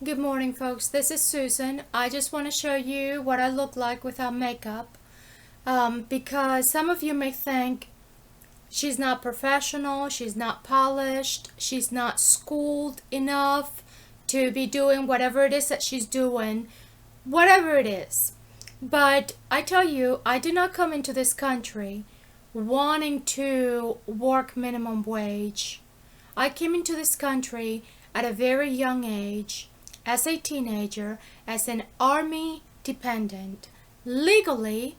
Good morning, folks. This is Susan. I just want to show you what I look like without makeup because some of you may think she's not professional, she's not polished, she's not schooled enough to be doing whatever it is that she's doing, whatever it is. But I tell you, I did not come into this country wanting to work minimum wage. I came into this country at a very young age, as a teenager, as an army dependent. Legally,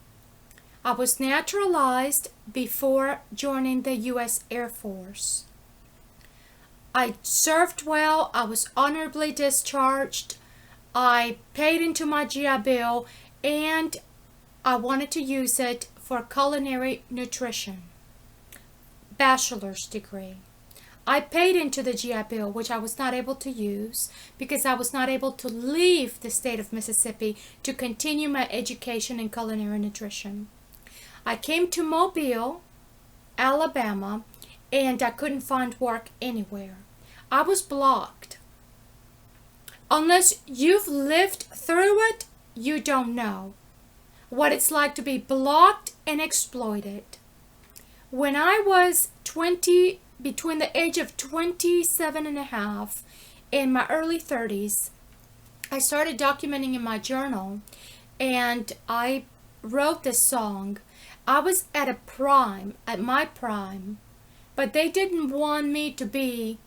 I was naturalized before joining the U.S. Air Force. I served well, I was honorably discharged, I paid into my GI Bill, and I wanted to use it for culinary nutrition. Bachelor's degree. I paid into the GI Bill, which I was not able to use because I was not able to leave the state of Mississippi to continue my education in culinary nutrition. I came to Mobile, Alabama, and I couldn't find work anywhere. I was blocked. Unless you've lived through it, you don't know what it's like to be blocked and exploited. When I was between the age of 27 and a half and my early 30s, I started documenting in my journal, and I wrote this song. I was at my prime, but they didn't want me to be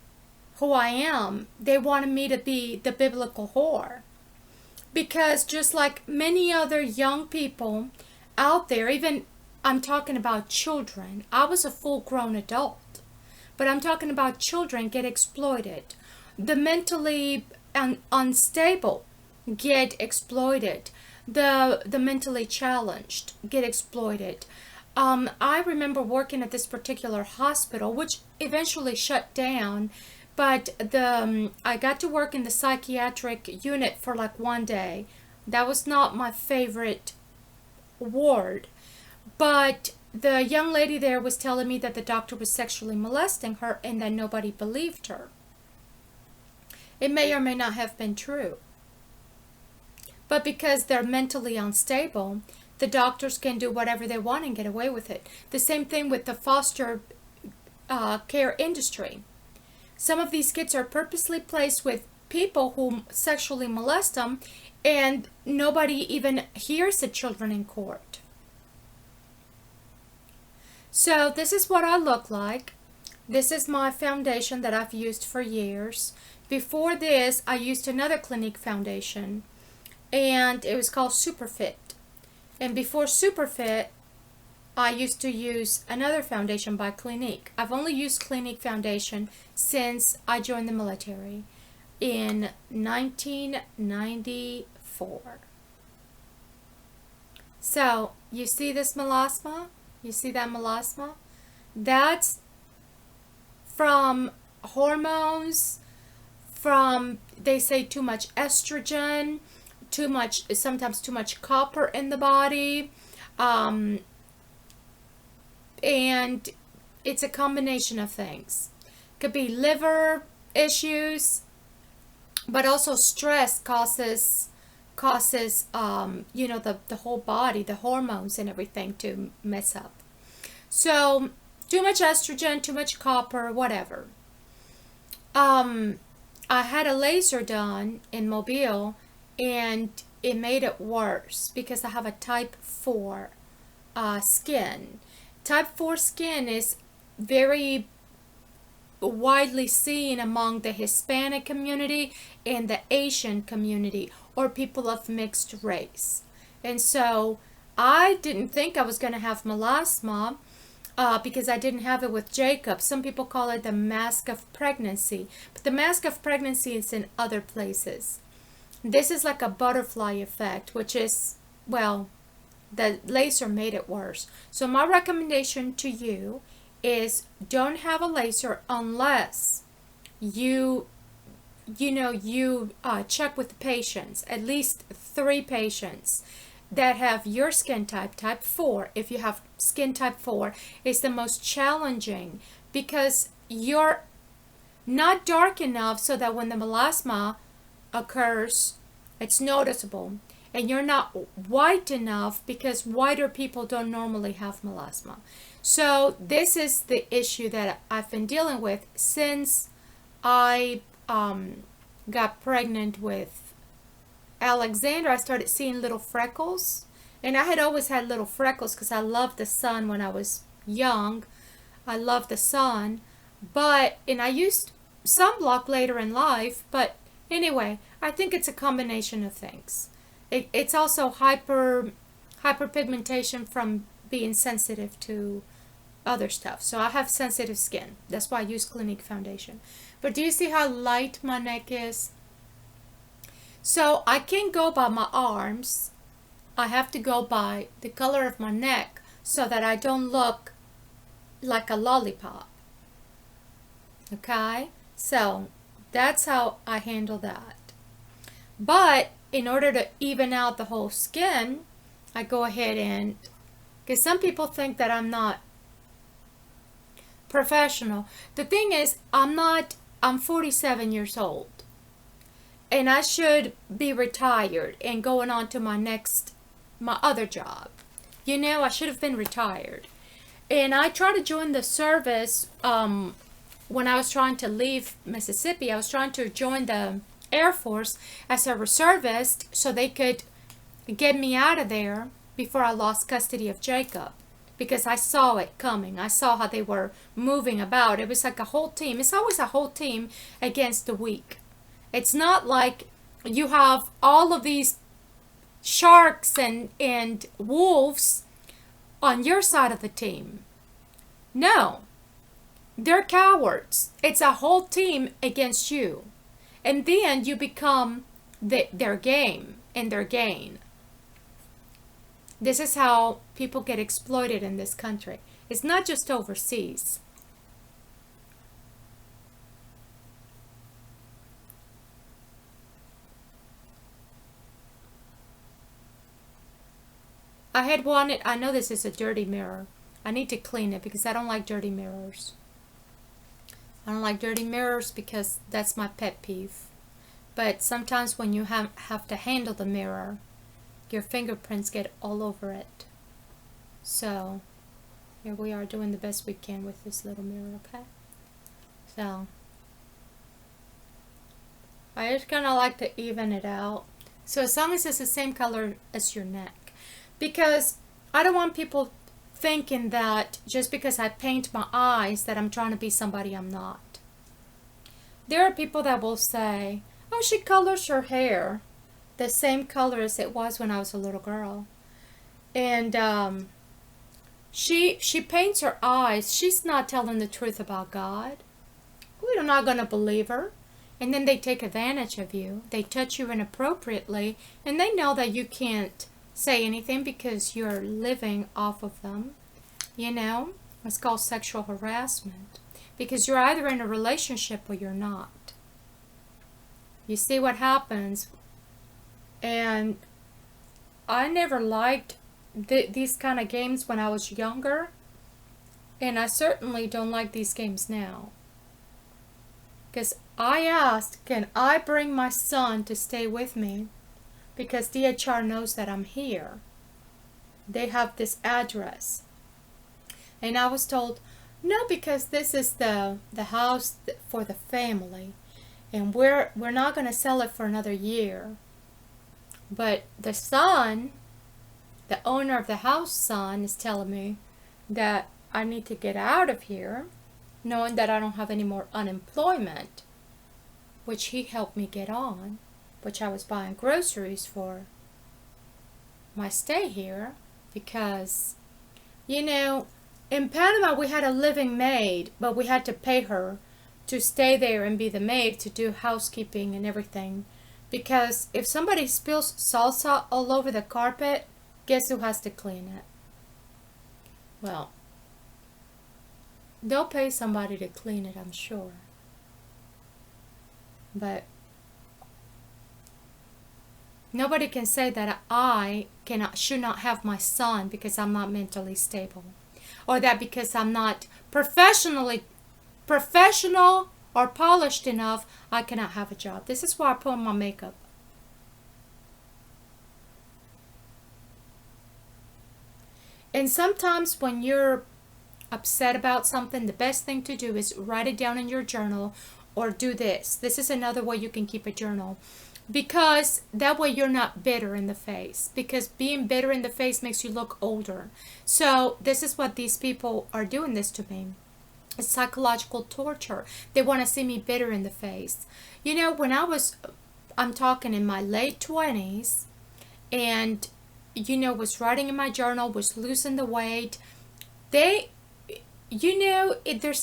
who I am. They wanted me to be the biblical whore. Because just like many other young people out there, even I'm talking about children, I was a full-grown adult. But I'm talking about children get exploited. The mentally unstable get exploited. The mentally challenged get exploited. I remember working at this particular hospital, which eventually shut down, but I got to work in the psychiatric unit for like one day. That was not my favorite ward, but the young lady there was telling me that the doctor was sexually molesting her and that nobody believed her. It may or may not have been true. But because they're mentally unstable, the doctors can do whatever they want and get away with it. The same thing with the foster care industry. Some of these kids are purposely placed with people who sexually molest them, and nobody even hears the children in court. So this is what I look like. This is my foundation that I've used for years. Before this, I used another Clinique foundation, and it was called Superfit. And before Superfit, I used to use another foundation by Clinique. I've only used Clinique foundation since I joined the military in 1994. So, you see this melasma? You see that melasma? That's from hormones, from, they say, too much estrogen, sometimes too much copper in the body, and it's a combination of things. Could be liver issues, but also stress causes the whole body, the hormones and everything to mess up. So too much estrogen, too much copper, whatever. I had a laser done in Mobile, and it made it worse because I have a type 4 skin. Type 4 skin is very widely seen among the Hispanic community and the Asian community, or people of mixed race. And so I didn't think I was going to have melasma because I didn't have it with Jacob. Some people call it the mask of pregnancy, but the mask of pregnancy is in other places. This is like a butterfly effect, which is, well, the laser made it worse. So my recommendation to you is don't have a laser unless you check with the patients, at least 3 patients that have your skin type, type 4. If you have skin type 4, it's the most challenging because you're not dark enough so that when the melasma occurs, it's noticeable, and you're not white enough because whiter people don't normally have melasma. So this is the issue that I've been dealing with since I got pregnant with Alexander. I started seeing little freckles, and I had always had little freckles because I loved the sun when I was young. I loved the sun, and I used sunblock later in life, but anyway, I think it's a combination of things. It's also hyperpigmentation from being sensitive to other stuff. So I have sensitive skin. That's why I use Clinique foundation. But do you see how light my neck is? So I can't go by my arms. I have to go by the color of my neck so that I don't look like a lollipop. Okay? So that's how I handle that. But in order to even out the whole skin, I go ahead and, because some people think that I'm not professional. The thing is, I'm 47 years old. And I should be retired and going on to my other job. You know, I should have been retired. And I tried to join the service when I was trying to leave Mississippi. I was trying to join the Air Force as a reservist so they could get me out of there before I lost custody of Jacob, because I saw it coming. I saw how they were moving about. It was like a whole team. It's always a whole team against the weak. It's not like you have all of these sharks and wolves on your side of the team. No, they're cowards. It's a whole team against you. And then you become their game and their gain. This is how people get exploited in this country. It's not just overseas. I know this is a dirty mirror. I need to clean it because I don't like dirty mirrors. I don't like dirty mirrors because that's my pet peeve. But sometimes when you have to handle the mirror, your fingerprints get all over it. So here we are doing the best we can with this little mirror, okay? So I just kind of like to even it out. So as long as it's the same color as your neck. Because I don't want people thinking that just because I paint my eyes that I'm trying to be somebody I'm not. There are people that will say, oh, she colors her hair the same color as it was when I was a little girl. And she paints her eyes. She's not telling the truth about God. We're not going to believe her. And then they take advantage of you. They touch you inappropriately. And they know that you can't say anything because you're living off of them. You know, it's called sexual harassment. Because you're either in a relationship or you're not. You see what happens. And I never liked these kind of games when I was younger. And I certainly don't like these games now. Because I asked, can I bring my son to stay with me? Because DHR knows that I'm here. They have this address. And I was told, no, because this is the house for the family. And we're not going to sell it for another year. But the son, the owner of the house son, is telling me that I need to get out of here, knowing that I don't have any more unemployment, which he helped me get on, which I was buying groceries for my stay here, because, you know, in Panama we had a living maid, but we had to pay her to stay there and be the maid to do housekeeping and everything. Because if somebody spills salsa all over the carpet, guess who has to clean it? Well, they'll pay somebody to clean it, I'm sure. But nobody can say that I should not have my son because I'm not mentally stable. Or that because I'm not professional or polished enough, I cannot have a job. This is why I put on my makeup. And sometimes when you're upset about something, the best thing to do is write it down in your journal, or do this. This is another way you can keep a journal, because that way you're not bitter in the face, because being bitter in the face makes you look older. So this is what these people are doing this to me. It's psychological torture. They want to see me bitter in the face. You know, when I'm talking in my late 20s, and you know, was writing in my journal, was losing the weight, there's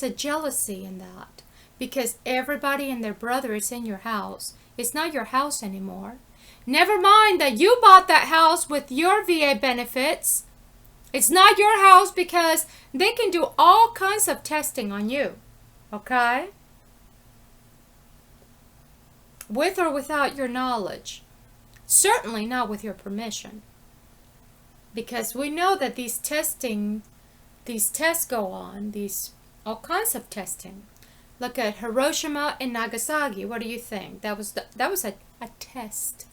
a jealousy in that, because everybody and their brother is in your house. It's not your house anymore. Never mind that you bought that house with your VA benefits. It's not your house, because they can do all kinds of testing on you. Okay? With or without your knowledge. Certainly not with your permission. Because we know that these tests go on, all kinds of testing. Look at Hiroshima and Nagasaki. What do you think? That was a test.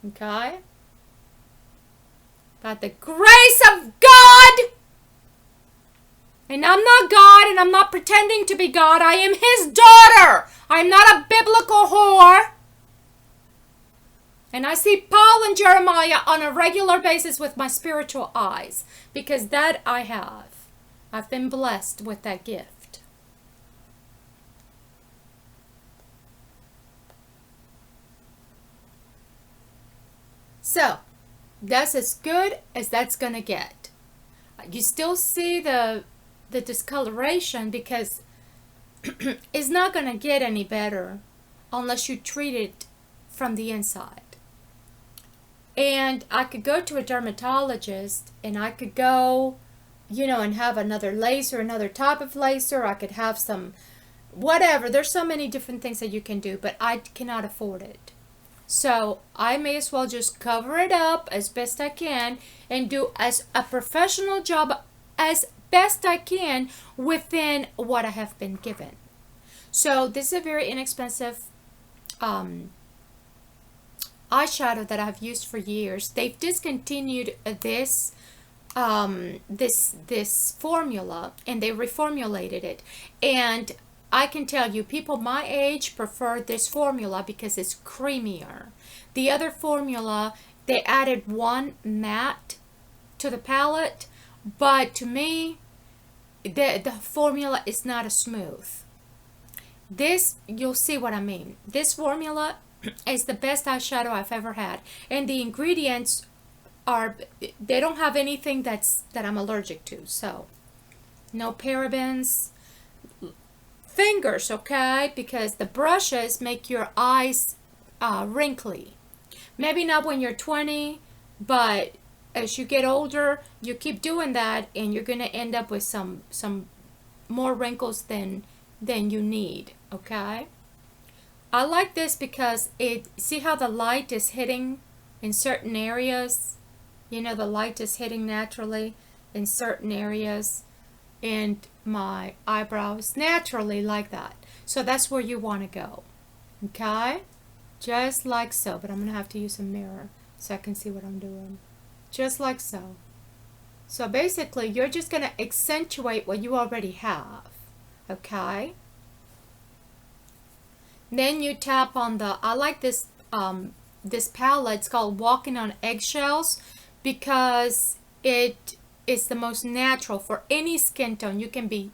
Okay? By the grace of God! And I'm not God, and I'm not pretending to be God. I am His daughter. I'm not a biblical whore. And I see Paul and Jeremiah on a regular basis with my spiritual eyes, because that I have. I've been blessed with that gift. So, that's as good as that's going to get. You still see the discoloration, because it's not going to get any better unless you treat it from the inside. And I could go to a dermatologist, and I could go, and have another laser, another type of laser. I could have some, whatever. There's so many different things that you can do, but I cannot afford it. So I may as well just cover it up as best I can and do as a professional job as best I can within what I have been given. So this is a very inexpensive eyeshadow that I've used for years. They've discontinued this formula, and they reformulated it. And I can tell you, people my age prefer this formula because it's creamier. The other formula, they added one matte to the palette, but to me, the formula is not as smooth. This, you'll see what I mean. This formula is the best eyeshadow I've ever had, and the ingredients they don't have anything that I'm allergic to. So no parabens. Fingers, okay, because the brushes make your eyes wrinkly. Maybe not when you're 20, but as you get older, you keep doing that, and you're gonna end up with some more wrinkles than you need. Okay, I like this because see how the light is hitting in certain areas. The light is hitting naturally in certain areas, and my eyebrows naturally like that. So that's where you want to go. Okay, just like so. But I'm gonna have to use a mirror so I can see what I'm doing. Just like so. So basically, you're just gonna accentuate what you already have. Okay, then you tap on I like this this palette. It's called Walking on Eggshells, because it is the most natural for any skin tone. You can be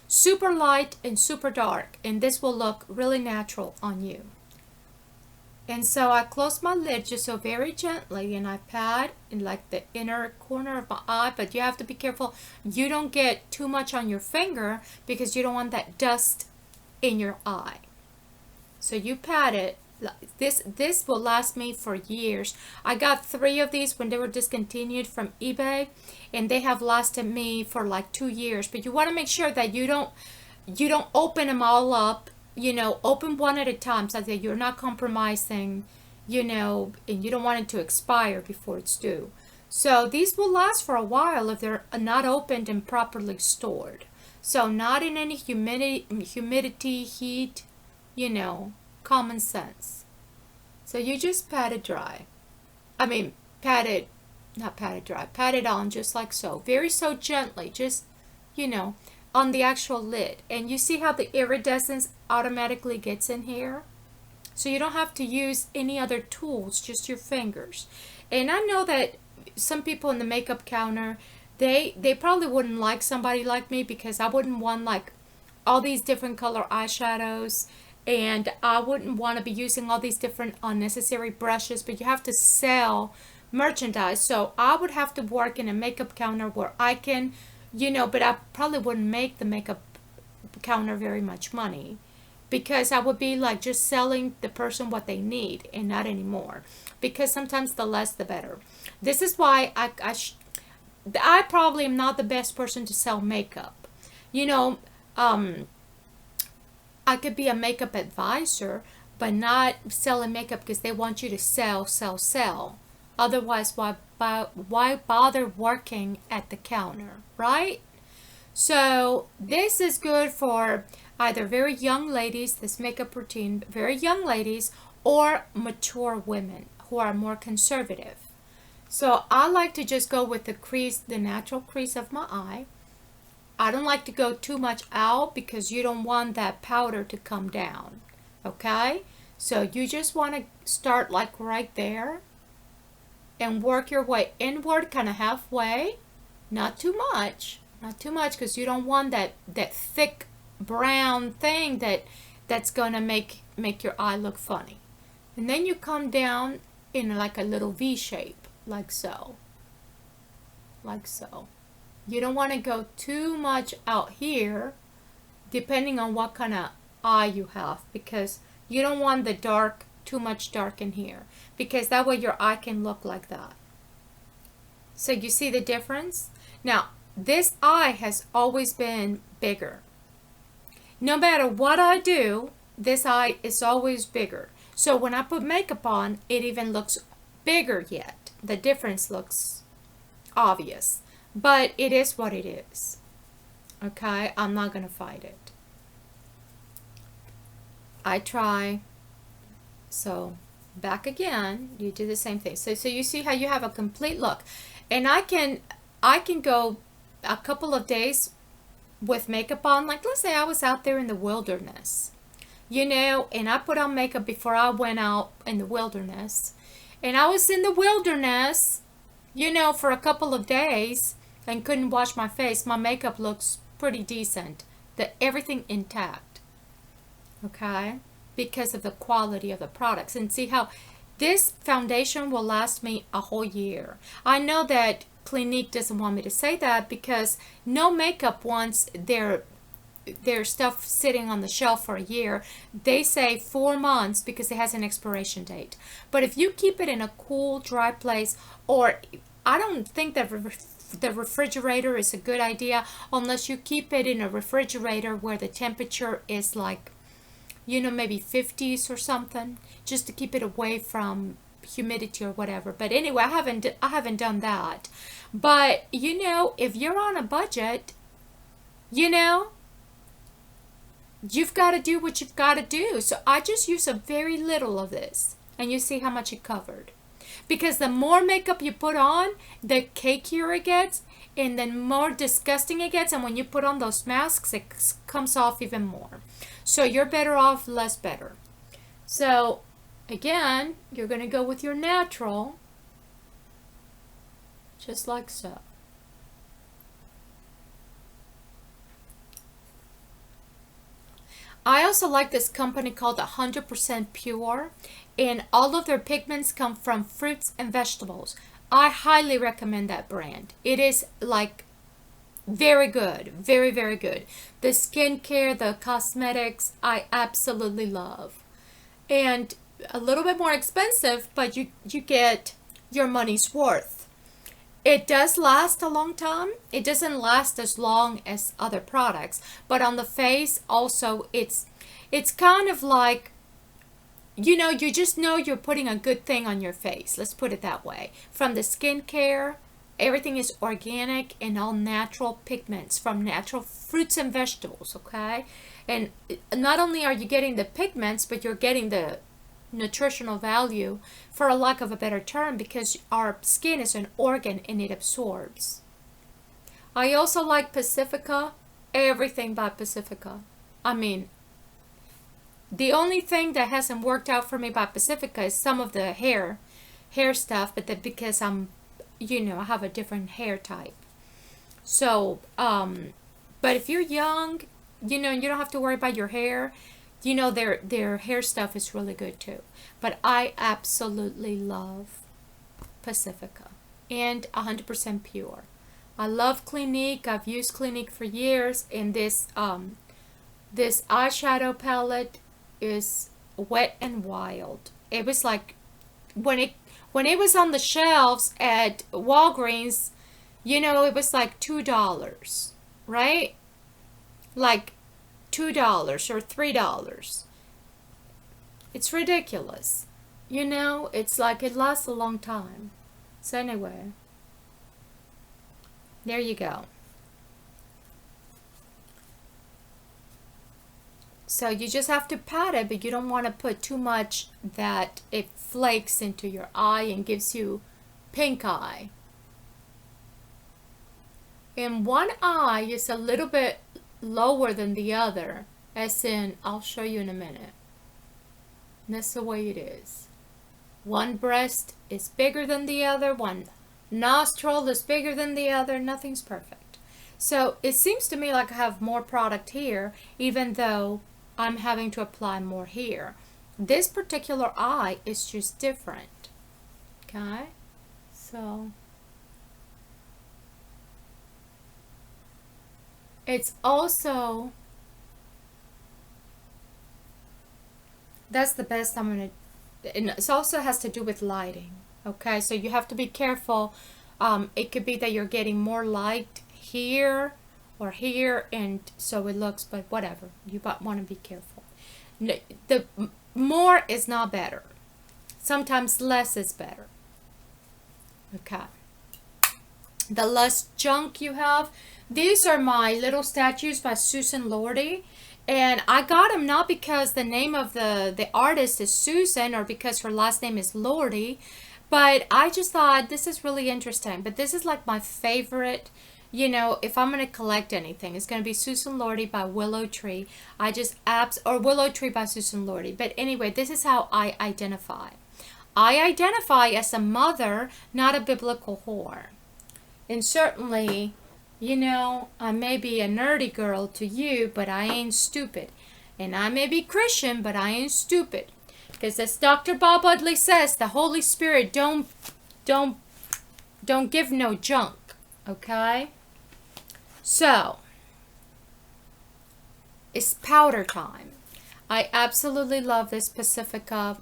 super light and super dark, and this will look really natural on you. And so I close my lid just so very gently, and I pat in like the inner corner of my eye, but you have to be careful you don't get too much on your finger, because you don't want that dust in your eye. So you pat it. This will last me for years. I got 3 of these when they were discontinued from eBay, and they have lasted me for like 2 years. But you want to make sure that you don't open them all up. Open one at a time, so that you're not compromising, and you don't want it to expire before it's due. So these will last for a while if they're not opened and properly stored. So not in any humidity, heat, common sense. So you just pat it dry. I mean, not pat it dry, pat it on just like so. Very so gently, just, on the actual lid. And you see how the iridescence automatically gets in here? So you don't have to use any other tools, just your fingers. And I know that some people in the makeup counter, they probably wouldn't like somebody like me, because I wouldn't want like all these different color eyeshadows, and I wouldn't want to be using all these different unnecessary brushes. But you have to sell merchandise, so I would have to work in a makeup counter where I can, but I probably wouldn't make the makeup counter very much money, because I would be like just selling the person what they need, and not anymore, because sometimes the less the better. This is why I probably am not the best person to sell makeup. I could be a makeup advisor, but not selling makeup, because they want you to sell, sell, sell. Otherwise, why bother working at the counter, right? So this is good for either very young ladies, this makeup routine, very young ladies, or mature women who are more conservative. So I like to just go with the crease, the natural crease of my eye. I don't like to go too much out, because you don't want that powder to come down. Okay? So you just want to start like right there and work your way inward, kind of halfway. Not too much. Not too much, because you don't want that thick brown thing that's going to make your eye look funny. And then you come down in like a little V shape, like so. Like so. You don't want to go too much out here, depending on what kind of eye you have, because you don't want the dark, too much dark in here, because that way your eye can look like that. So you see the difference? Now, this eye has always been bigger. No matter what I do, this eye is always bigger. So when I put makeup on, it even looks bigger yet. The difference looks obvious. But it is what it is. Okay? I'm not going to fight it. I try. So back again, you do the same thing. So you see how you have a complete look. And I can go a couple of days with makeup on. Like, let's say I was out there in the wilderness, and I put on makeup before I went out in the wilderness. And I was in the wilderness, for a couple of days, and couldn't wash my face. My makeup looks pretty decent. Everything intact. Okay? Because of the quality of the products. And see how this foundation will last me a whole year. I know that Clinique doesn't want me to say that, because no makeup wants their stuff sitting on the shelf for a year. They say 4 months, because it has an expiration date. But if you keep it in a cool, dry place, or I don't think that the refrigerator is a good idea, unless you keep it in a refrigerator where the temperature is like, maybe 50s or something, just to keep it away from humidity or whatever. But anyway, I haven't done that. But if you're on a budget, you've got to do what you've got to do. So I just use a very little of this, and you see how much it covered. Because the more makeup you put on, the cakier it gets, and the more disgusting it gets. And when you put on those masks, it comes off even more. So you're better off less better. So again, you're going to go with your natural, just like so. I also like this company called 100% Pure, and all of their pigments come from fruits and vegetables. I highly recommend that brand. It is like very good, very, very good. The skincare, the cosmetics, I absolutely love. And a little bit more expensive, but you get your money's worth. It does last a long time. It doesn't last as long as other products, but on the face also, it's kind of like, you just know you're putting a good thing on your face. Let's put it that way. From the skincare everything is organic and all natural pigments from natural fruits and vegetables, okay? And not only are you getting the pigments, but you're getting the nutritional value, for a lack of a better term, because our skin is an organ and it absorbs. I also like Pacifica, everything by Pacifica. I mean, the only thing that hasn't worked out for me by Pacifica is some of the hair stuff, but that because I'm, I have a different hair type. So, but if you're young, and you don't have to worry about your hair, their hair stuff is really good too. But I absolutely love Pacifica and 100% pure. I love Clinique. I've used Clinique for years, and this eyeshadow palette is Wet and Wild. It was like when it was on the shelves at Walgreens, it was like $2, right? Like $2 or $3. It's ridiculous. It's like it lasts a long time. So anyway, there you go. So you just have to pat it, but you don't want to put too much that it flakes into your eye and gives you pink eye. And one eye is a little bit lower than the other, as in, I'll show you in a minute. And that's the way it is. One breast is bigger than the other, one nostril is bigger than the other. Nothing's perfect. So it seems to me like I have more product here, even though I'm having to apply more here. This particular eye is just different. Okay? So it's also, that's the best I'm going to, and it also has to do with lighting. Okay? So you have to be careful. It could be that you're getting more light here or here, and so it looks, but whatever. You want to be careful. The more is not better. Sometimes less is better. Okay. The less junk you have. These are my little statues by Susan Lordy. And I got them not because the name of the artist is Susan or because her last name is Lordy, but I just thought this is really interesting. But this is like my favorite. If I'm going to collect anything, it's going to be Susan Lordy by Willow Tree. Or Willow Tree by Susan Lordy. But anyway, this is how I identify. I identify as a mother, not a biblical whore. And certainly, I may be a nerdy girl to you, but I ain't stupid. And I may be Christian, but I ain't stupid. Because as Dr. Bob Uddley says, the Holy Spirit don't give no junk. Okay? So, it's powder time. I absolutely love this Pacifica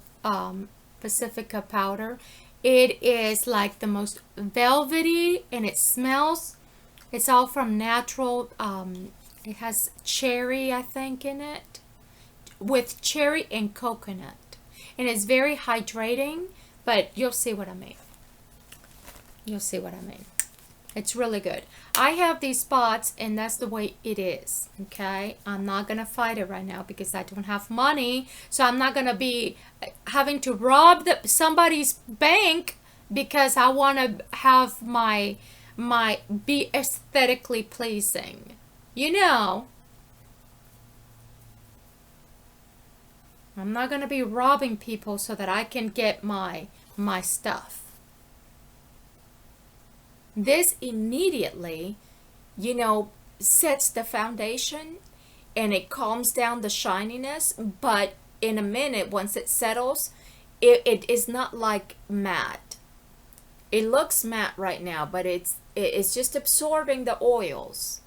powder. It is like the most velvety, and it smells. It's all from natural. It has cherry, I think, in it, with cherry and coconut, and it's very hydrating. But you'll see what I mean. You'll see what I mean. It's really good. I have these spots, and that's the way it is. Okay, I'm not gonna fight it right now because I don't have money, so I'm not gonna be having to rob somebody's bank because I want to have my be aesthetically pleasing. I'm not gonna be robbing people so that I can get my stuff. This immediately, sets the foundation and it calms down the shininess, but in a minute, once it settles, it is not like matte. It looks matte right now, but it's just absorbing the oils,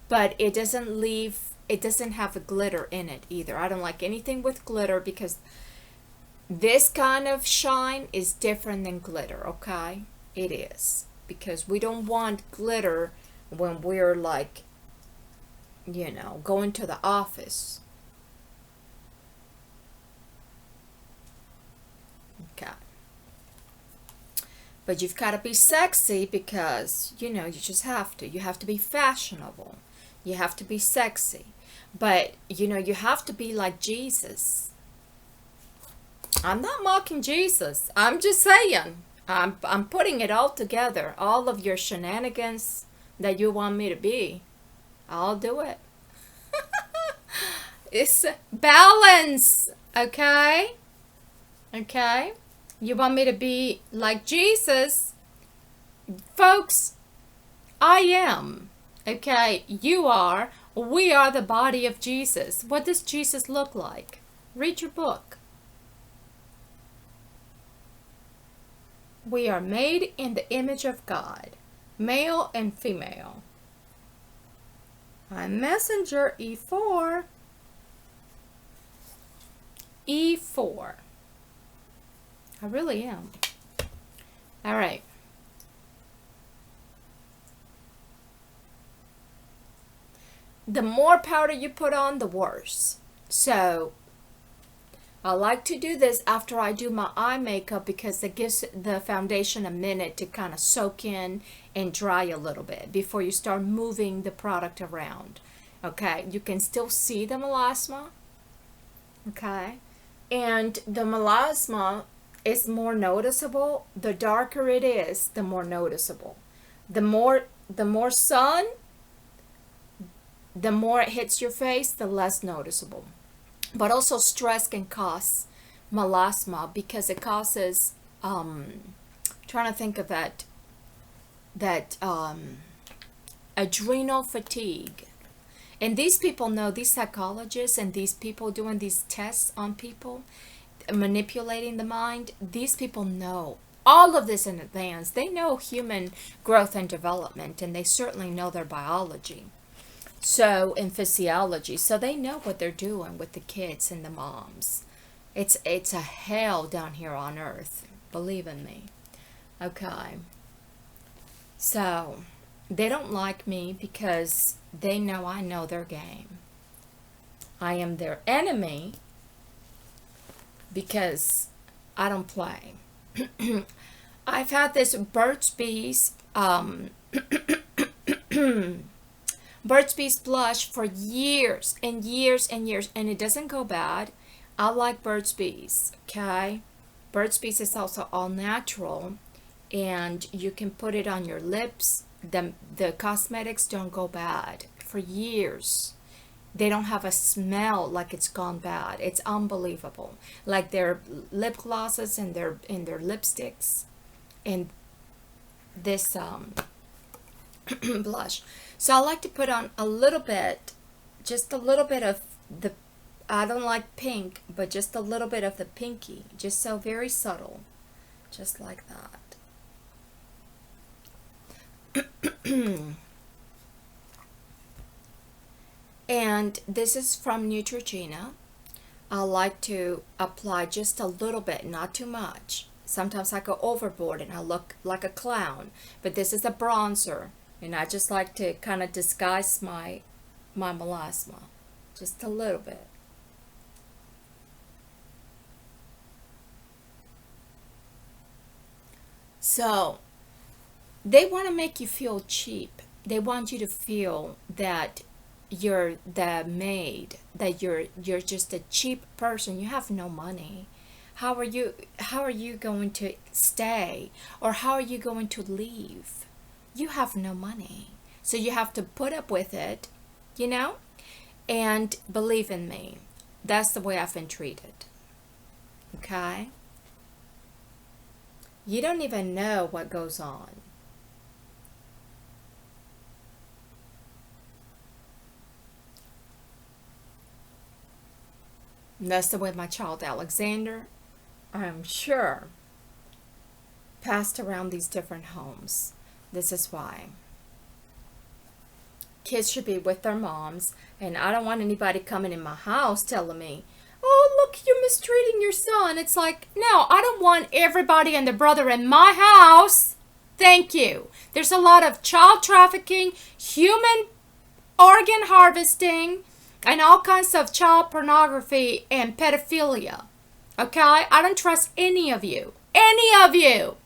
but it doesn't have a glitter in it either. I don't like anything with glitter because this kind of shine is different than glitter, okay? It is. Because we don't want glitter when we're like, going to the office. Okay. But you've got to be sexy because, you know, you just have to. You have to be fashionable. You have to be sexy. But, you know, you have to be like Jesus. I'm not mocking Jesus. I'm just saying. I'm putting it all together. All of your shenanigans that you want me to be. I'll do it. It's balance. Okay? Okay? You want me to be like Jesus? Folks, I am. Okay? You are. We are the body of Jesus. What does Jesus look like? Read your book. We are made in the image of God, male and female. I'm messenger E4. E4. I really am. All right. The more powder you put on, the worse. So I like to do this after I do my eye makeup because it gives the foundation a minute to kind of soak in and dry a little bit before you start moving the product around. Okay, you can still see the melasma. Okay, and the melasma is more noticeable. The darker it is, the more noticeable. The more sun, the more it hits your face, the less noticeable. But also stress can cause melasma because it causes trying to think of that adrenal fatigue. And these people know, these psychologists and these people doing these tests on people, manipulating the mind, these people know all of this in advance. They know human growth and development, and they certainly know their biology. So, in physiology, so they know what they're doing with the kids and the moms. It's a hell down here on earth, believe in me. Okay. So, they don't like me because they know I know their game. I am their enemy because I don't play. I've had this Burt's Bees Burt's Bees blush for years and years and years, and it doesn't go bad. I like Burt's Bees, okay? Burt's Bees is also all natural, and you can put it on your lips. The cosmetics don't go bad for years. They don't have a smell like it's gone bad. It's unbelievable. Like their lip glosses and their lipsticks and this blush. So I like to put on a little bit, just a little bit of the, I don't like pink, but just a little bit of the pinky, just so very subtle, just like that. And this is from Neutrogena. I like to apply just a little bit, not too much. Sometimes I go overboard and I look like a clown, but this is a bronzer. And I just like to kind of disguise my melasma. Just a little bit. So, they want to make you feel cheap. They want you to feel that you're the maid, that you're just a cheap person. You have no money. How are you going to stay? Or how are you going to leave? You have no money. So you have to put up with it, you know? And believe in me, that's the way I've been treated. Okay? You don't even know what goes on. And that's the way my child Alexander, I'm sure, passed around these different homes. This is why. Kids should be with their moms, and I don't want anybody coming in my house telling me, oh, look, you're mistreating your son. It's like, no, I don't want everybody and their brother in my house. Thank you. There's a lot of child trafficking, human organ harvesting, and all kinds of child pornography and pedophilia. Okay? I don't trust any of you. Any of you.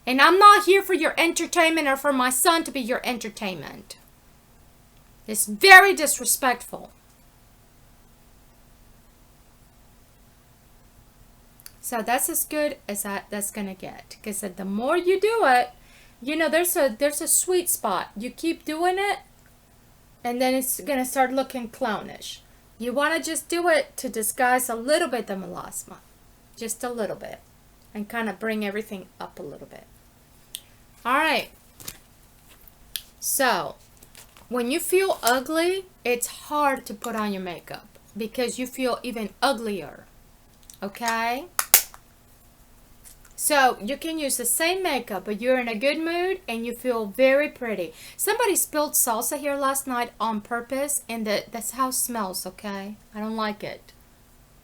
And I'm not here for your entertainment or for my son to be your entertainment. It's very disrespectful. So that's as good as that's gonna get. Because the more you do it, you know, there's a sweet spot. You keep doing it, and then it's gonna start looking clownish. You want to just do it to disguise a little bit the melasma, just a little bit, and kind of bring everything up a little bit. All right. So when you feel ugly, it's hard to put on your makeup because you feel even uglier. Okay? So you can use the same makeup, but you're in a good mood and you feel very pretty. Somebody spilled salsa here last night on purpose, and that's how it smells, okay? I don't like it.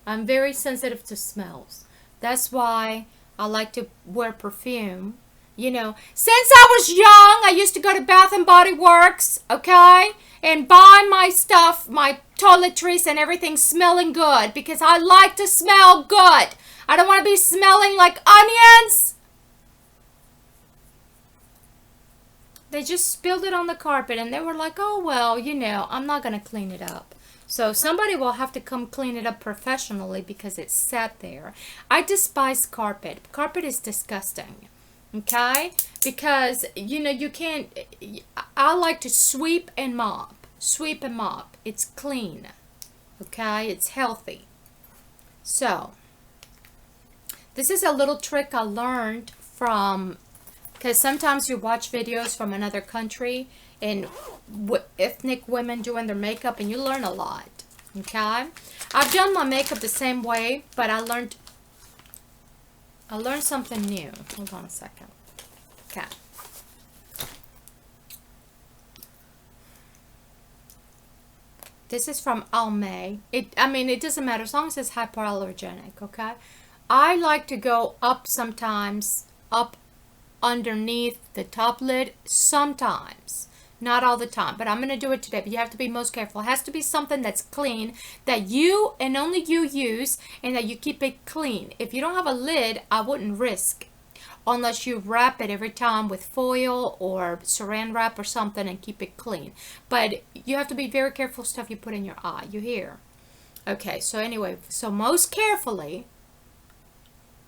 I'm very sensitive to smells. That's why I like to wear perfume. You know, since I was young, I used to go to Bath and Body Works, okay? And buy my stuff, my toiletries and everything smelling good because I like to smell good. I don't want to be smelling like onions. They just spilled it on the carpet and they were like, oh, well, you know, I'm not going to clean it up. So somebody will have to come clean it up professionally because it sat there. I despise carpet. Carpet is disgusting. Okay? Because, you know, you can't, I like to sweep and mop. Sweep and mop. It's clean. Okay? It's healthy. So, this is a little trick I learned from, because sometimes you watch videos from another country and ethnic women doing their makeup and you learn a lot. Okay? I've done my makeup the same way, but I learned something new. Hold on a second. Okay. This is from Almay. I mean, it doesn't matter as long as it's hypoallergenic, okay? I like to go up sometimes, up underneath the top lid sometimes. Not all the time, but I'm going to do it today. But you have to be most careful. It has to be something that's clean, that you and only you use, and that you keep it clean. If you don't have a lid, I wouldn't risk, unless you wrap it every time with foil or saran wrap or something and keep it clean. But you have to be very careful stuff you put in your eye. You hear? Okay, so anyway, so most carefully,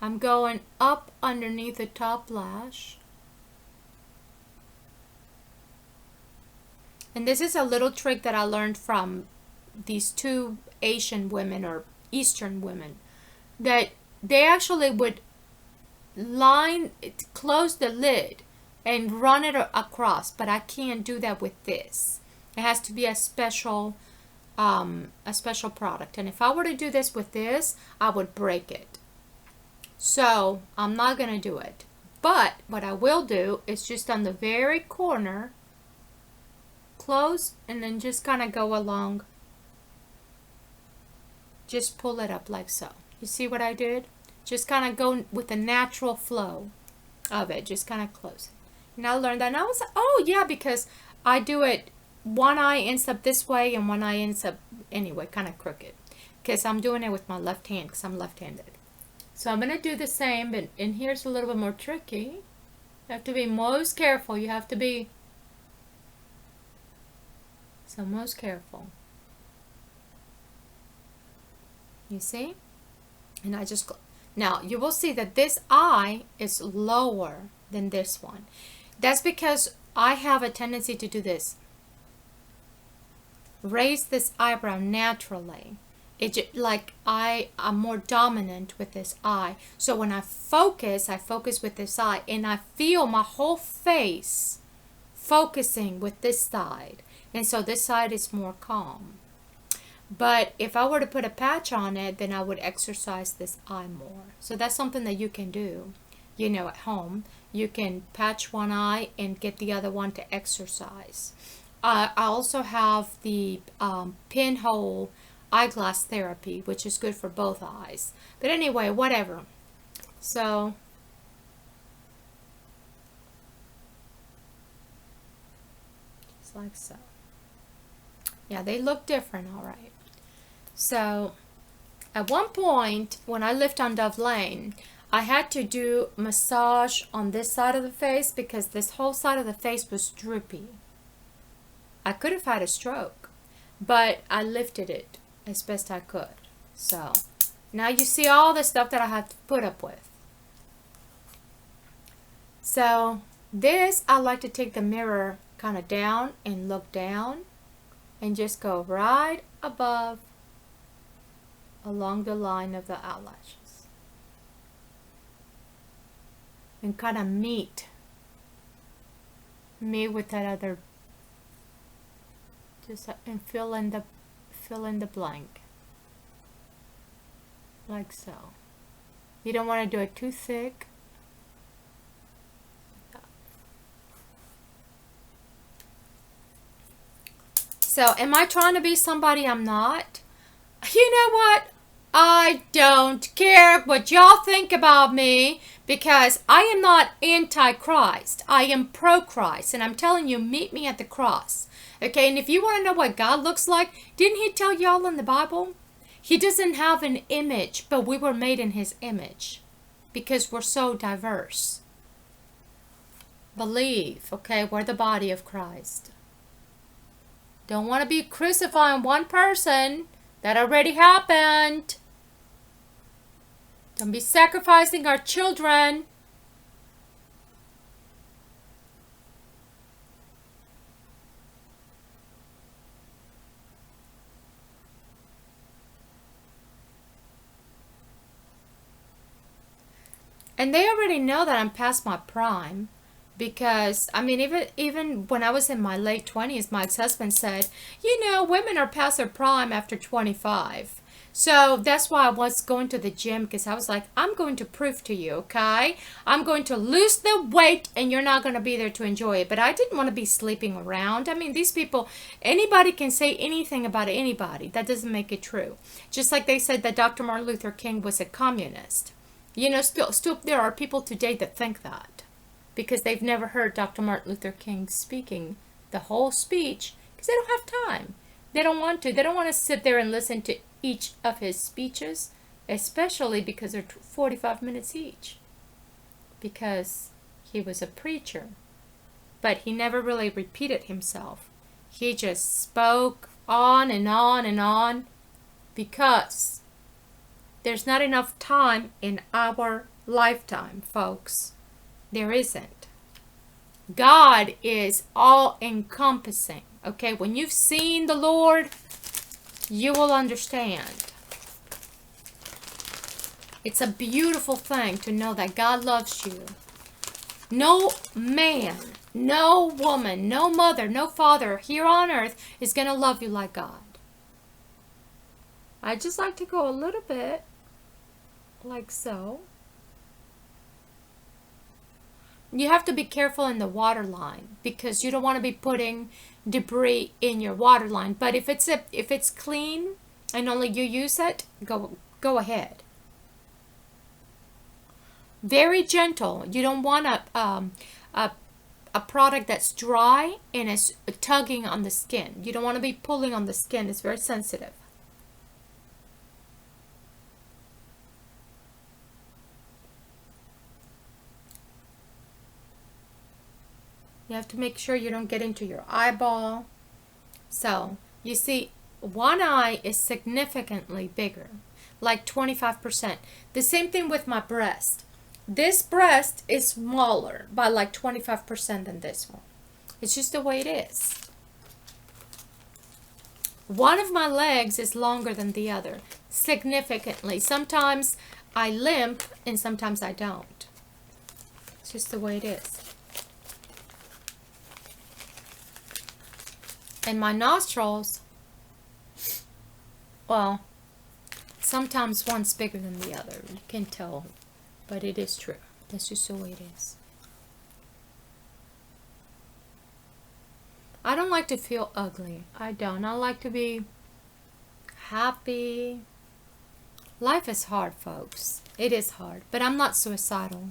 I'm going up underneath the top lash. And this is a little trick that I learned from these two Asian women or Eastern women, that they actually would close the lid and run it across, but I can't do that with this. It has to be a special product. And if I were to do this with this, I would break it. So I'm not going to do it. But what I will do is just on the very corner, close, and then just kind of go along. Just pull it up like so. You see what I did? Just kind of go with the natural flow of it. Just kind of close it. And I learned that. And I was like, oh yeah, because I do it, one eye ends up this way and one eye ends up, anyway, kind of crooked. Because I'm doing it with my left hand because I'm left-handed. So I'm going to do the same, and here's a little bit more tricky. You have to be most careful. You have to be so most careful. You see? And I just, now you will see that this eye is lower than this one. That's because I have a tendency to do this. Raise this eyebrow naturally. Like I'm more dominant with this eye. So when I focus with this eye, and I feel my whole face focusing with this side. And so this side is more calm. But if I were to put a patch on it, then I would exercise this eye more. So that's something that you can do, you know, at home. You can patch one eye and get the other one to exercise. I also have the pinhole eyeglass therapy, which is good for both eyes. But anyway, whatever. So just like so. Yeah, they look different, all right. So at one point when I lived on Dove Lane, I had to do massage on this side of the face because this whole side of the face was droopy. I could have had a stroke, but I lifted it as best I could. So now you see all the stuff that I have to put up with. So this, I like to take the mirror kind of down and look down and just go right above along the line of the eyelashes. And kind of meet with that other, just and fill in the blank, like so. You don't want to do it too thick. So, am I trying to be somebody I'm not? You know what? I don't care what y'all think about me, because I am not anti-Christ. I am pro-Christ. And I'm telling you, meet me at the cross. Okay, and if you want to know what God looks like, didn't he tell y'all in the Bible? He doesn't have an image, but we were made in his image because we're so diverse. Believe, okay, we're the body of Christ. Don't want to be crucifying one person. That already happened. Don't be sacrificing our children. And they already know that I'm past my prime. Because, I mean, even when I was in my late 20s, my ex-husband said, you know, women are past their prime after 25. So that's why I was going to the gym, because I was like, I'm going to prove to you, okay? I'm going to lose the weight and you're not going to be there to enjoy it. But I didn't want to be sleeping around. I mean, these people, anybody can say anything about anybody. That doesn't make it true. Just like they said that Dr. Martin Luther King was a communist. You know, still there are people today that think that, because they've never heard Dr. Martin Luther King speaking the whole speech, because they don't have time. They don't want to. They don't want to sit there and listen to each of his speeches, especially because they're 45 minutes each, because he was a preacher. But he never really repeated himself. He just spoke on and on and on, because there's not enough time in our lifetime, folks. There isn't. God is all-encompassing. Okay, when you've seen the Lord, you will understand. It's a beautiful thing to know that God loves you. No man, no woman, no mother, no father here on earth is going to love you like God. I just like to go a little bit like so. You have to be careful in the water line, because you don't want to be putting debris in your water line. But if it's clean and only you use it, go ahead. Very gentle. You don't want a product that's dry and is tugging on the skin. You don't want to be pulling on the skin. It's very sensitive. You have to make sure you don't get into your eyeball. So, you see, one eye is significantly bigger, like 25%. The same thing with my breast. This breast is smaller by like 25% than this one. It's just the way it is. One of my legs is longer than the other, significantly. Sometimes I limp and sometimes I don't. It's just the way it is. And my nostrils, well, sometimes one's bigger than the other. You can tell, but it is true. That's just the way it is. I don't like to feel ugly. I don't. I like to be happy. Life is hard, folks. It is hard, but I'm not suicidal.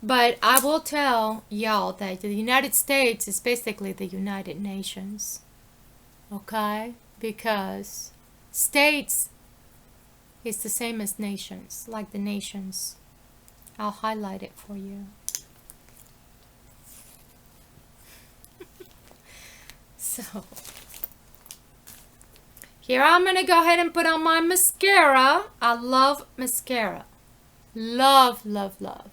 But I will tell y'all that the United States is basically the United Nations. Okay? Because states is the same as nations, like the nations. I'll highlight it for you. So, here I'm going to go ahead and put on my mascara. I love mascara. Love, love, love.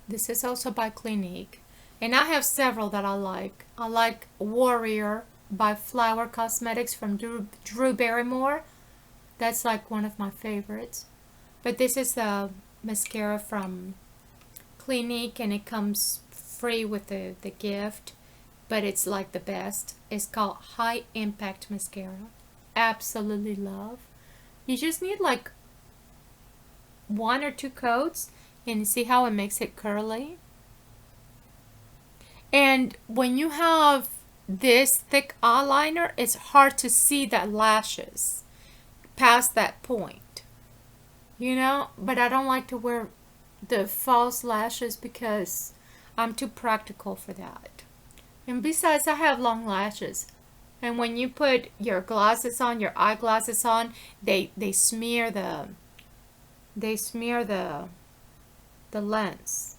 This is also by Clinique. And I have several that I like. I like Warrior by Flower Cosmetics from Drew Barrymore. That's like one of my favorites. But this is the mascara from Clinique, and it comes free with the gift. But it's like the best. It's called High Impact Mascara. Absolutely love. You just need like 1 or 2 coats, and you see how it makes it curly. And when you have this thick eyeliner, it's hard to see that lashes past that point, you know. But I don't like to wear the false lashes because I'm too practical for that. And besides, I have long lashes, and when you put your glasses on, your eyeglasses on, they smear the lens.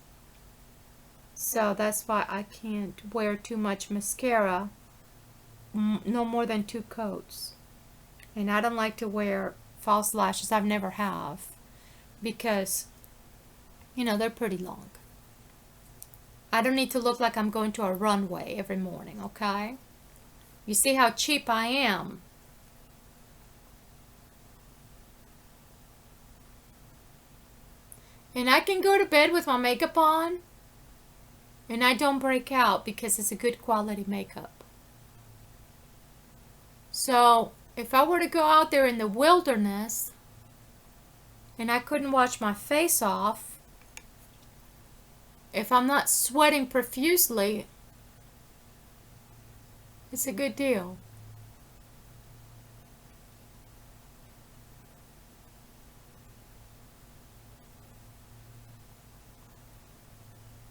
So that's why I can't wear too much mascara, no more than 2 coats. And I don't like to wear false lashes. I've never have, because, you know, they're pretty long. I don't need to look like I'm going to a runway every morning, okay? You see how cheap I am. And I can go to bed with my makeup on, and I don't break out because it's a good quality makeup. So if I were to go out there in the wilderness and I couldn't wash my face off, if I'm not sweating profusely, it's a good deal.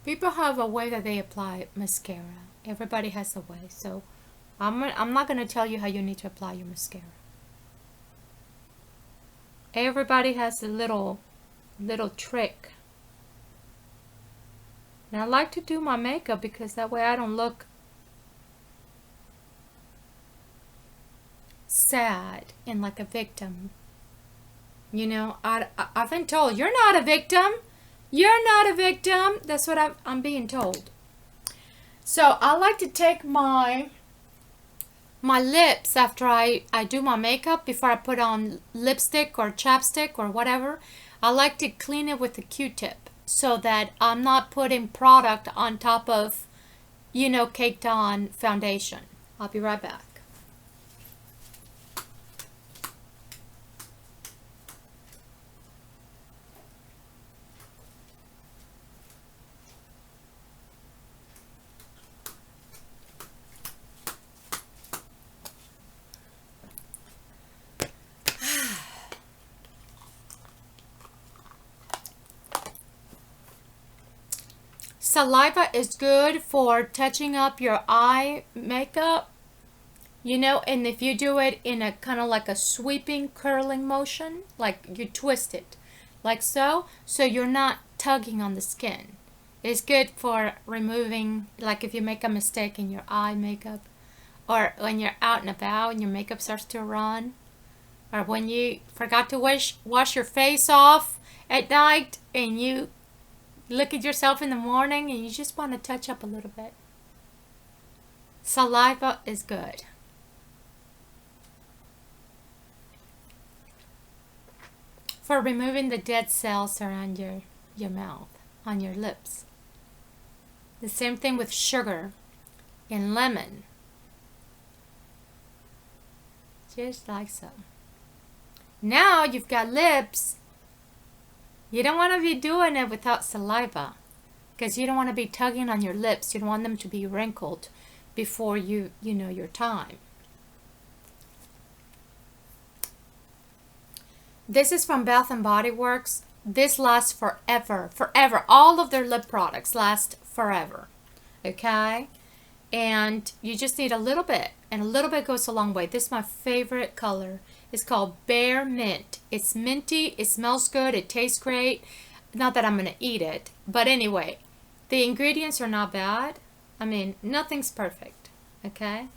People have a way that they apply mascara. Everybody has a way. So I'm not going to tell you how you need to apply your mascara. Everybody has a little trick. And I like to do my makeup because that way I don't look sad and like a victim. You know, I've been told, you're not a victim. You're not a victim. That's what I'm being told. So I like to take my lips after I do my makeup, before I put on lipstick or chapstick or whatever. I like to clean it with a Q-tip so that I'm not putting product on top of, you know, caked on foundation. I'll be right back. Saliva is good for touching up your eye makeup, you know, and if you do it in a kind of like a sweeping, curling motion, like you twist it like so you're not tugging on the skin. It's good for removing, like if you make a mistake in your eye makeup, or when you're out and about and your makeup starts to run, or when you forgot to wash your face off at night and you look at yourself in the morning and you just want to touch up a little bit. Saliva is good. For removing the dead cells around your mouth, on your lips. The same thing with sugar and lemon. Just like so. Now you've got lips. You don't want to be doing it without saliva, because you don't want to be tugging on your lips. You don't want them to be wrinkled before you know your time. This is from Bath and Body Works. This lasts forever. Forever. All of their lip products last forever. Okay? And you just need a little bit. And a little bit goes a long way. This is my favorite color. It's called Bear Mint. It's minty. It smells good. It tastes great. Not that I'm going to eat it. But anyway, the ingredients are not bad. I mean, nothing's perfect. Okay?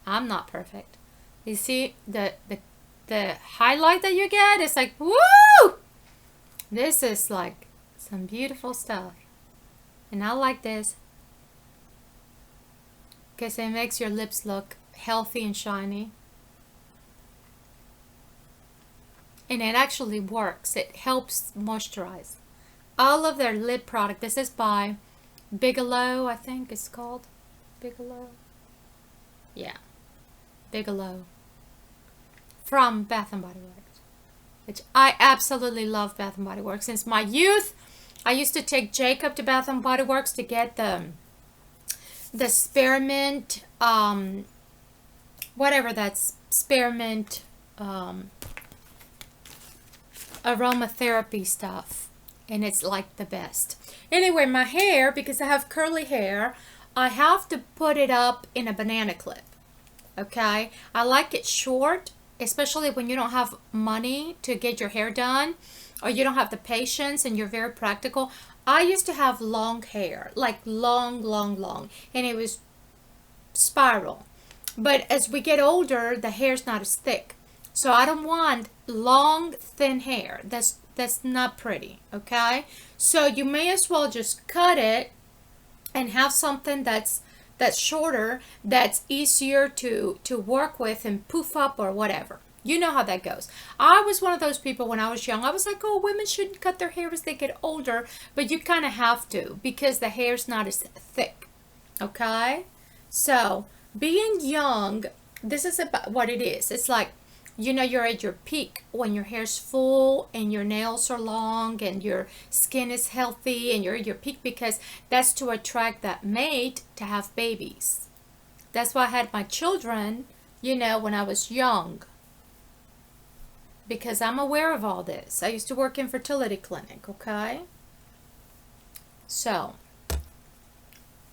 I'm not perfect. You see the highlight that you get? It's like, woo! This is like some beautiful stuff. And I like this because it makes your lips look healthy and shiny. And it actually works. It helps moisturize. All of their lip product. This is by Bigelow, I think it's called. Bigelow. Yeah. Bigelow. From Bath & Body Works. Which I absolutely love Bath & Body Works. Since my youth, I used to take Jacob to Bath & Body Works to get the spearmint, whatever that's spearmint aromatherapy stuff, and it's like the best. Anyway, my hair, because I have curly hair, I have to put it up in a banana clip. Okay, I like it short, especially when you don't have money to get your hair done, or you don't have the patience and you're very practical. I used to have long hair, like long, and it was spiral. But as we get older, the hair's not as thick. So I don't want long, thin hair. That's not pretty, okay? So you may as well just cut it and have something that's shorter, that's easier to work with and poof up or whatever. You know how that goes. I was one of those people when I was young. I was like, oh, women shouldn't cut their hair as they get older. But you kind of have to because the hair's not as thick, okay? So being young, this is about what it is. It's like, you know, you're at your peak when your hair's full and your nails are long and your skin is healthy, and you're at your peak because that's to attract that mate to have babies. That's why I had my children, you know, when I was young, because I'm aware of all this. I used to work in fertility clinic, okay? So,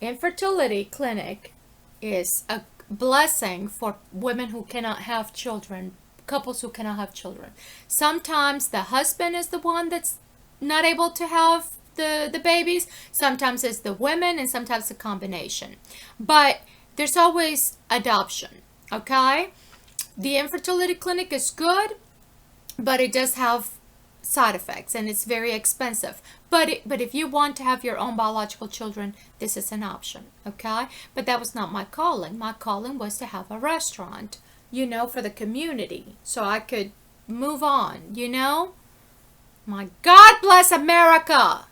infertility clinic is a blessing for women who cannot have children, couples who cannot have children. Sometimes the husband is the one that's not able to have the babies. Sometimes it's the women, and sometimes a combination. But there's always adoption, okay? The infertility clinic is good, but it does have side effects, and it's very expensive. But if you want to have your own biological children, this is an option, okay? But that was not my calling. My calling was to have a restaurant, you know, for the community, so I could move on, you know? My God bless America!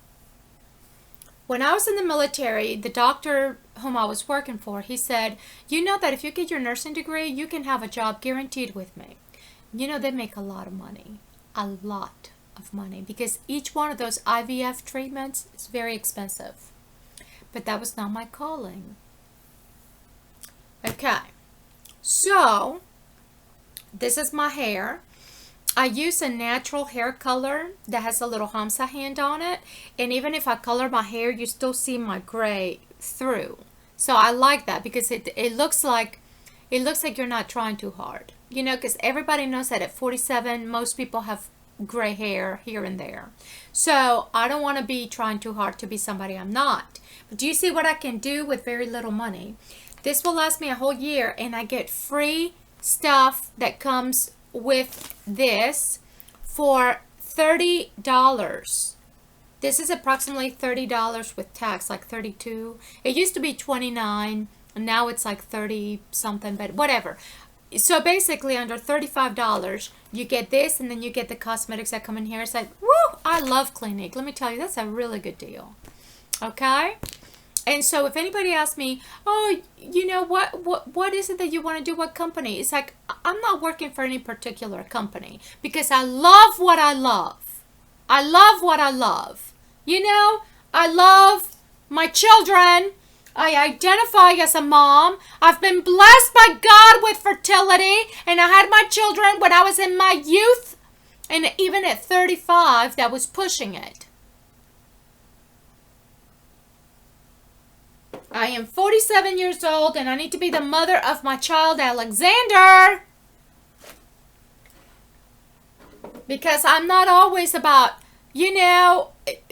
When I was in the military, the doctor whom I was working for, he said, you know that if you get your nursing degree, you can have a job guaranteed with me. You know, they make a lot of money. A lot of money. Because each one of those IVF treatments is very expensive. But that was not my calling. Okay. So, this is my hair. I use a natural hair color that has a little Hamsa hand on it. And even if I color my hair, you still see my gray through. So I like that because it looks like you're not trying too hard. You know, because everybody knows that at 47, most people have gray hair here and there. So I don't want to be trying too hard to be somebody I'm not. But do you see what I can do with very little money? This will last me a whole year, and I get free stuff that comes with this for $30. This is approximately $30 with tax, like $32. It used to be $29, and now it's like 30 something, but whatever. So basically under $35, you get this, and then you get the cosmetics that come in here. It's like, woo, I love Clinique. Let me tell you, that's a really good deal. Okay? And so if anybody asks me, oh, you know, what is it that you want to do? What company? It's like, I'm not working for any particular company because I love what I love. I love what I love. You know, I love my children. I identify as a mom. I've been blessed by God with fertility, and I had my children when I was in my youth, and even at 35, that was pushing it. I am 47 years old, and I need to be the mother of my child, Alexander. Because I'm not always about,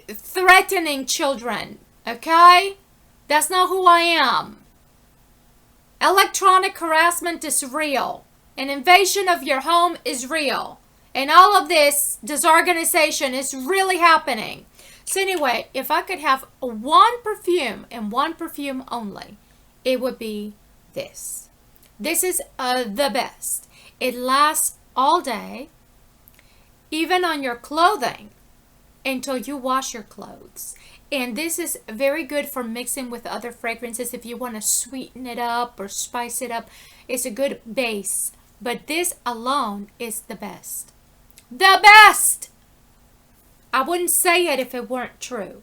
threatening children, okay? That's not who I am. Electronic harassment is real. An invasion of your home is real. And all of this disorganization is really happening. So anyway, if I could have one perfume and one perfume only, it would be this. This is the best. It lasts all day, even on your clothing, until you wash your clothes. And this is very good for mixing with other fragrances if you want to sweeten it up or spice it up. It's a good base. But this alone is the best. The best! I wouldn't say it if it weren't true.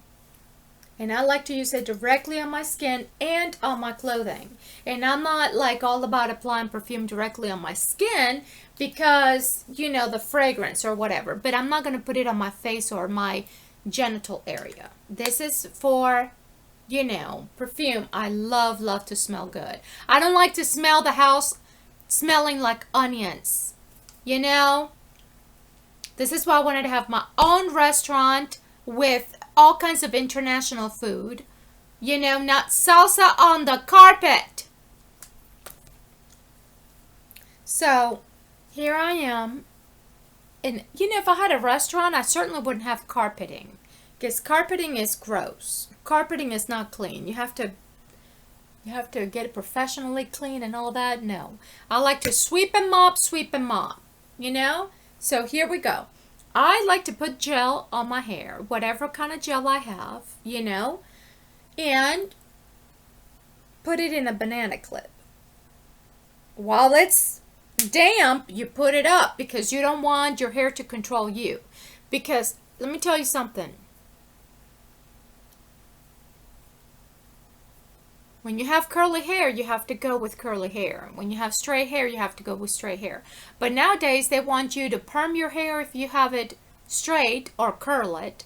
And I like to use it directly on my skin and on my clothing. And I'm not like all about applying perfume directly on my skin because, the fragrance or whatever. But I'm not going to put it on my face or my genital area. This is for, perfume. I love to smell good. I don't like to smell the house smelling like onions. This is why I wanted to have my own restaurant with all kinds of international food. Not salsa on the carpet. So, here I am. And, if I had a restaurant, I certainly wouldn't have carpeting. Because carpeting is gross. Carpeting is not clean. You have to get it professionally clean and all that. No. I like to sweep and mop. So here we go. I like to put gel on my hair, whatever kind of gel I have, and put it in a banana clip. While it's damp, you put it up because you don't want your hair to control you. Because, let me tell you something. When you have curly hair, you have to go with curly hair. When you have straight hair, you have to go with straight hair. But nowadays, they want you to perm your hair if you have it straight or curl it.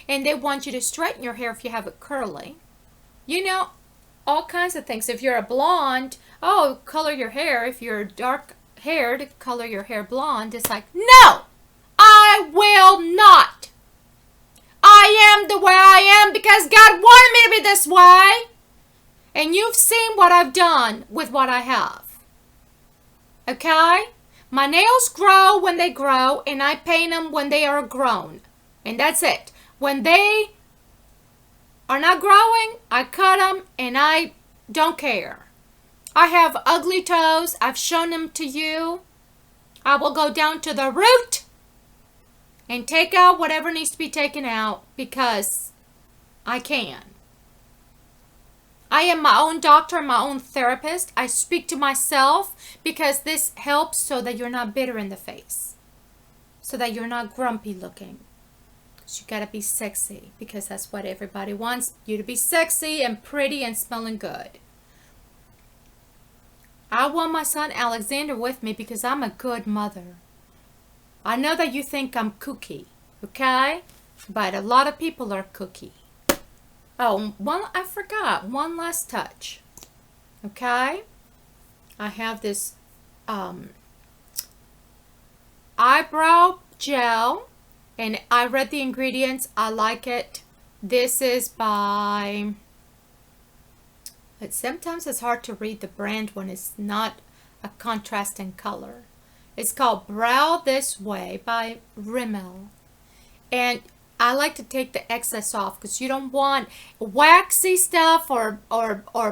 And they want you to straighten your hair if you have it curly. All kinds of things. If you're a blonde, color your hair. If you're dark haired, color your hair blonde. It's like, no, I will not. I am the way I am because God wanted me to be this way. And you've seen what I've done with what I have. Okay? My nails grow when they grow, and I paint them when they are grown. And that's it. When they are not growing, I cut them, and I don't care. I have ugly toes. I've shown them to you. I will go down to the root and take out whatever needs to be taken out because I can. I am my own doctor and my own therapist. I speak to myself because this helps so that you're not bitter in the face. So that you're not grumpy looking. So you gotta be sexy because that's what everybody wants. You to be sexy and pretty and smelling good. I want my son Alexander with me because I'm a good mother. I know that you think I'm kooky, okay? But a lot of people are kooky. Oh, I forgot. One last touch. Okay? I have this eyebrow gel. And I read the ingredients. I like it. This is by... But sometimes it's hard to read the brand when it's not a contrasting color. It's called Brow This Way by Rimmel. And I like to take the excess off because you don't want waxy stuff or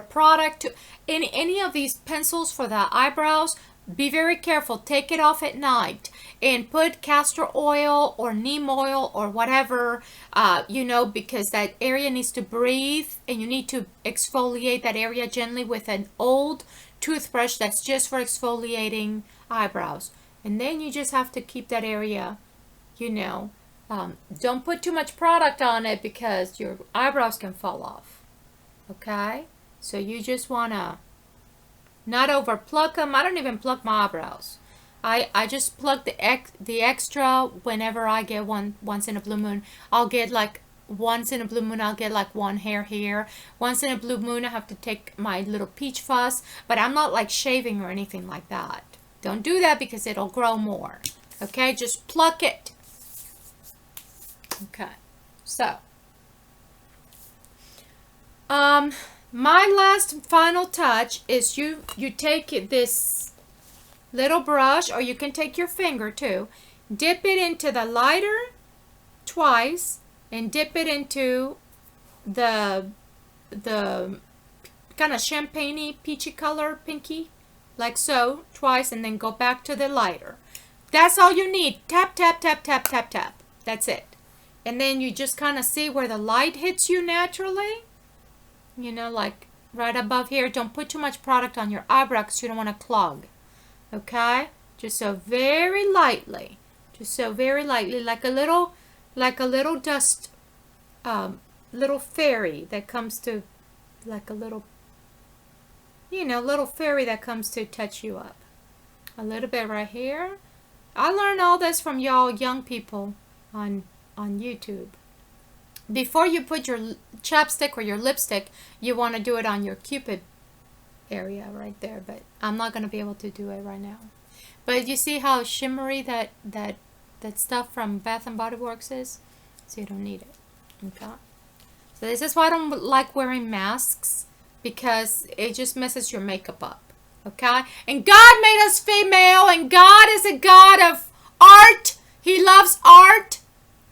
product in any of these pencils for the eyebrows. Be very careful. Take it off at night and put castor oil or neem oil or whatever, because that area needs to breathe and you need to exfoliate that area gently with an old toothbrush that's just for exfoliating eyebrows. And then you just have to keep that area, don't put too much product on it because your eyebrows can fall off. Okay? So you just want to not over pluck them. I don't even pluck my eyebrows. I just pluck the extra whenever I get once in a blue moon. I'll get like once in a blue moon I'll get like one hair here. Once in a blue moon I have to take my little peach fuzz, but I'm not like shaving or anything like that. Don't do that because it'll grow more. Okay, just pluck it. Okay, so my last final touch is you take this little brush, or you can take your finger too, dip it into the lighter twice, and dip it into the kind of champagne-y peachy color, pinky, like so, twice, and then go back to the lighter. That's all you need. Tap, tap, tap, tap, tap, tap. That's it. And then you just kind of see where the light hits you naturally. You know, like right above here. Don't put too much product on your eyebrow because you don't want to clog. Okay? Just so very lightly. Just so very lightly, like a little dust, little fairy that comes to, like a little, you know, little fairy that comes to touch you up. A little bit right here. I learned all this from y'all young people on YouTube. Before you put your chapstick or your lipstick, you want to do it on your cupid area right there, but I'm not going to be able to do it right now. But you see how shimmery that stuff from Bath and Body Works is? So you don't need it. Okay. So this is why I don't like wearing masks, because it just messes your makeup up. Okay? And God made us female, and God is a God of art. He loves art,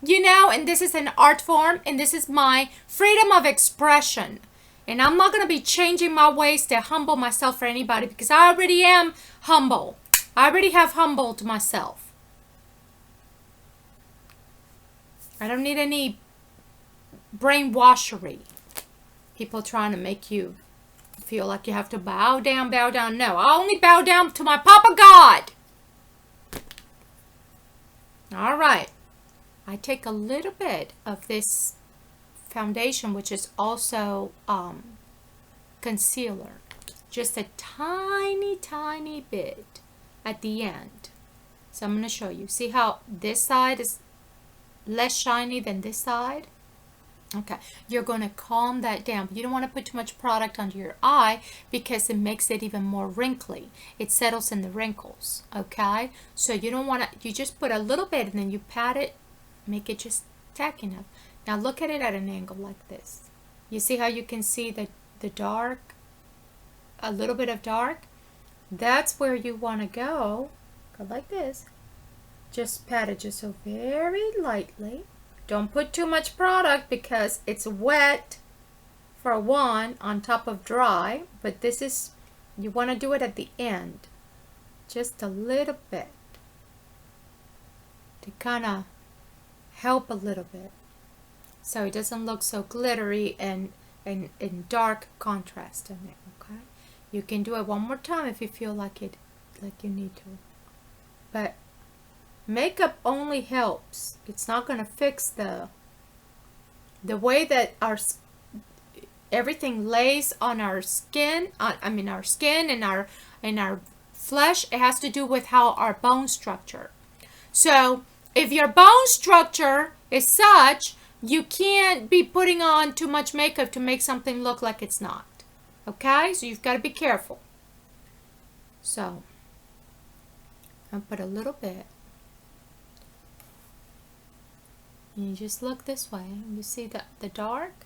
you know, and this is an art form, and this is my freedom of expression. And I'm not going to be changing my ways to humble myself for anybody, because I already am humble. I already have humbled myself. I don't need any brainwashery. People trying to make you feel like you have to bow down, bow down. No, I only bow down to my Papa God. All right. I take a little bit of this foundation, which is also concealer. Just a tiny, tiny bit at the end. So I'm going to show you. See how this side is less shiny than this side? Okay, you're going to calm that down. But you don't want to put too much product under your eye because it makes it even more wrinkly. It settles in the wrinkles, okay? So you don't want to, you just put a little bit and then you pat it, make it just tacky enough. Now look at it at an angle like this. You see how you can see the dark, a little bit of dark? That's where you want to go like this. Just pat it just so very lightly. Don't put too much product because it's wet for one on top of dry, but this is, you want to do it at the end. Just a little bit to kind of help a little bit so it doesn't look so glittery and dark contrast in it, okay? You can do it one more time if you feel like it, like you need to. But makeup only helps. It's not going to fix the way that everything lays on our skin. Our skin and our flesh. It has to do with how our bone structure. So if your bone structure is such, you can't be putting on too much makeup to make something look like it's not. Okay? So you've got to be careful. So I'll put a little bit. And you just look this way. You see the dark?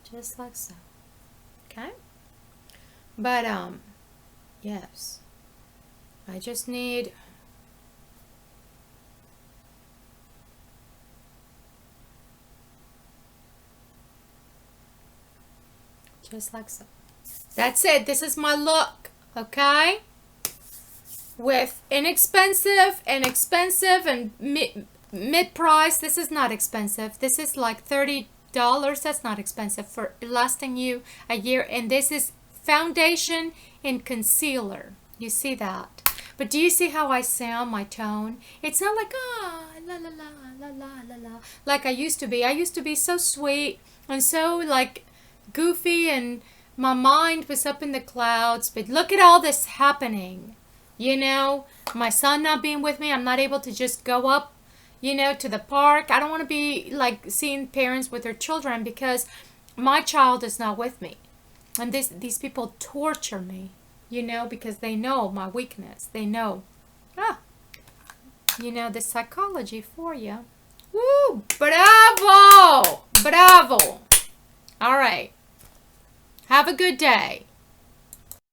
Just like so. Okay? But, yes. I just need just like so. That's it. This is my look. Okay? With inexpensive and expensive and mid-price. This is not expensive. This is like $30. That's not expensive for lasting you a year. And this is foundation and concealer. You see that? But do you see how I sound, my tone? It's not like, la la la, la la la la, like I used to be. I used to be so sweet and so like goofy, and my mind was up in the clouds. But look at all this happening. You know, my son not being with me. I'm not able to just go up, you know, to the park. I don't want to be like seeing parents with their children because my child is not with me. And these people torture me, you know, because they know my weakness. They know. You know, the psychology for you. Woo! Bravo! Bravo! All right. Have a good day.